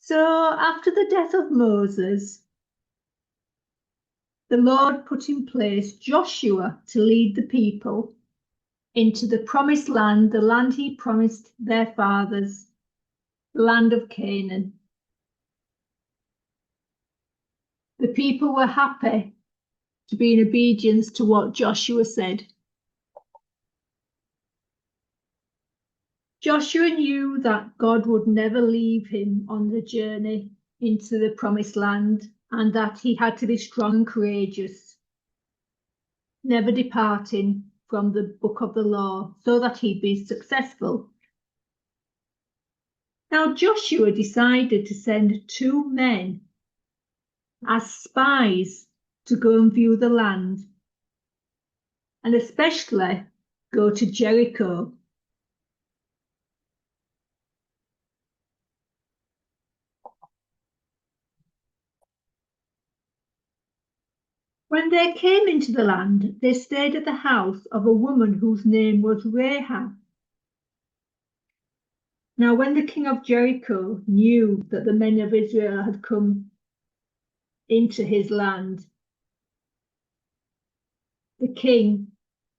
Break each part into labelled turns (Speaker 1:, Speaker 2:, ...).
Speaker 1: So after the death of Moses, the Lord put in place Joshua to lead the people into the promised land, the land he promised their fathers, the land of Canaan. The people were happy to be in obedience to what Joshua said. Joshua knew that God would never leave him on the journey into the promised land, and that he had to be strong and courageous, never departing from the book of the law, so that he'd be successful. Now Joshua decided to send 2 men as spies to go and view the land, and especially go to Jericho. When they came into the land, they stayed at the house of a woman whose name was Rahab. Now when the king of Jericho knew that the men of Israel had come into his land, the king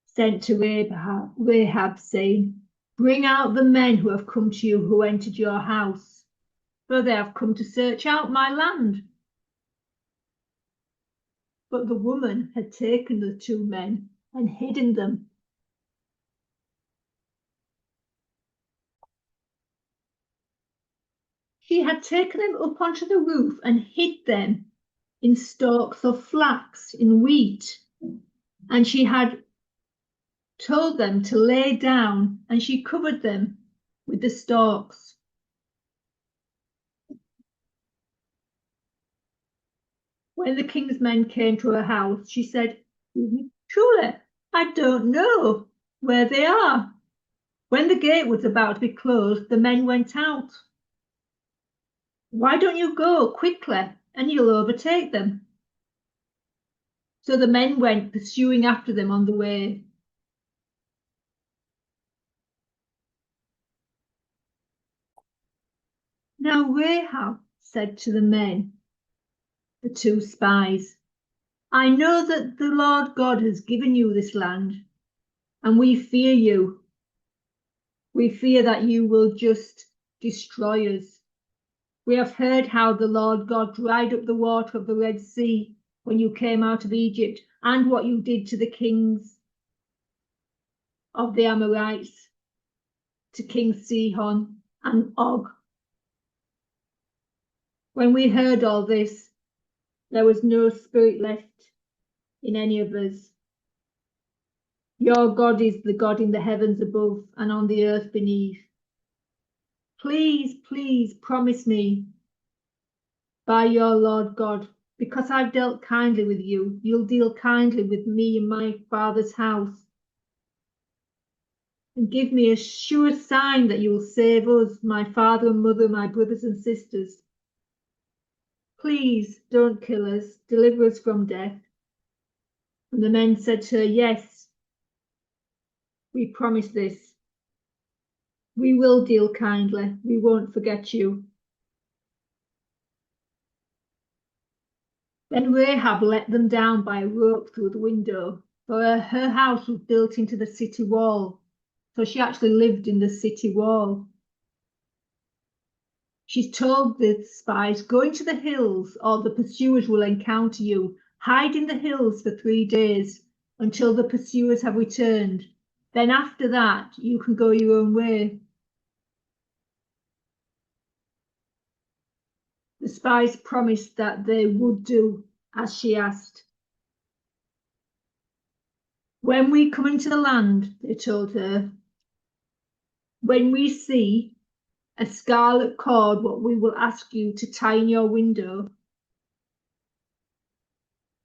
Speaker 1: sent to Rahab, saying, "Bring out the men who have come to you, who entered your house, for they have come to search out my land." But the woman had taken the 2 men and hidden them. She had taken them up onto the roof and hid them in stalks of flax, in wheat, and she had told them to lay down, and she covered them with the stalks. When the king's men came to her house, she said, "Truly, I don't know where they are." When the gate was about to be closed, the men went out. "Why don't you go quickly, and you'll overtake them?" So the men went pursuing after them on the way. Now Rahab said to the men, the 2 spies, "I know that the Lord God has given you this land, and we fear you. We fear that you will just destroy us. We have heard how the Lord God dried up the water of the Red Sea when you came out of Egypt, and what you did to the kings of the Amorites, to King Sihon and Og. When we heard all this, there was no spirit left in any of us. Your God is the God in the heavens above and on the earth beneath. Please, please promise me by your Lord God, because I've dealt kindly with you, you'll deal kindly with me and my father's house. And give me a sure sign that you will save us, my father and mother, my brothers and sisters. Please don't kill us, deliver us from death." And the men said to her, "Yes, we promise this. We will deal kindly. We won't forget you." Then Rahab let them down by a rope through the window, for her house was built into the city wall, so she actually lived in the city wall. She told the spies, "Go into the hills, or the pursuers will encounter you. Hide in the hills for 3 days until the pursuers have returned. Then after that, you can go your own way." The spies promised that they would do as she asked. "When we come into the land," they told her, "when we see a scarlet cord, what we will ask you to tie in your window,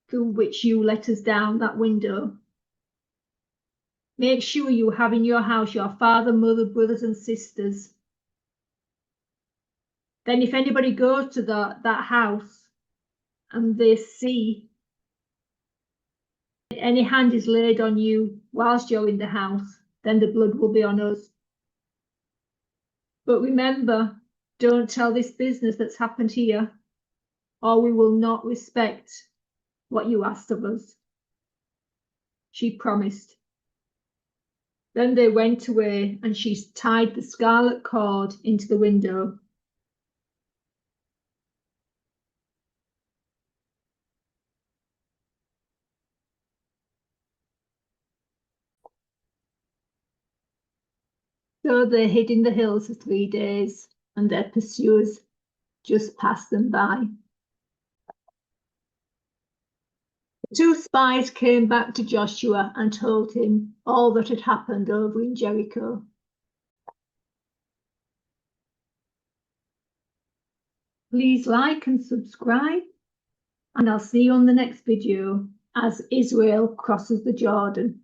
Speaker 1: through which you let us down that window. Make sure you have in your house your father, mother, brothers and sisters. Then if anybody goes to that house and they see any hand is laid on you whilst you're in the house, then the blood will be on us. But remember, Don't tell this business that's happened here, or we will not respect what you asked of us." She promised. Then they went away, and she tied the scarlet cord into the window. So they hid in the hills for 3 days, and their pursuers just passed them by. The 2 spies came back to Joshua and told him all that had happened over in Jericho. Please like and subscribe, and I'll see you on the next video as Israel crosses the Jordan.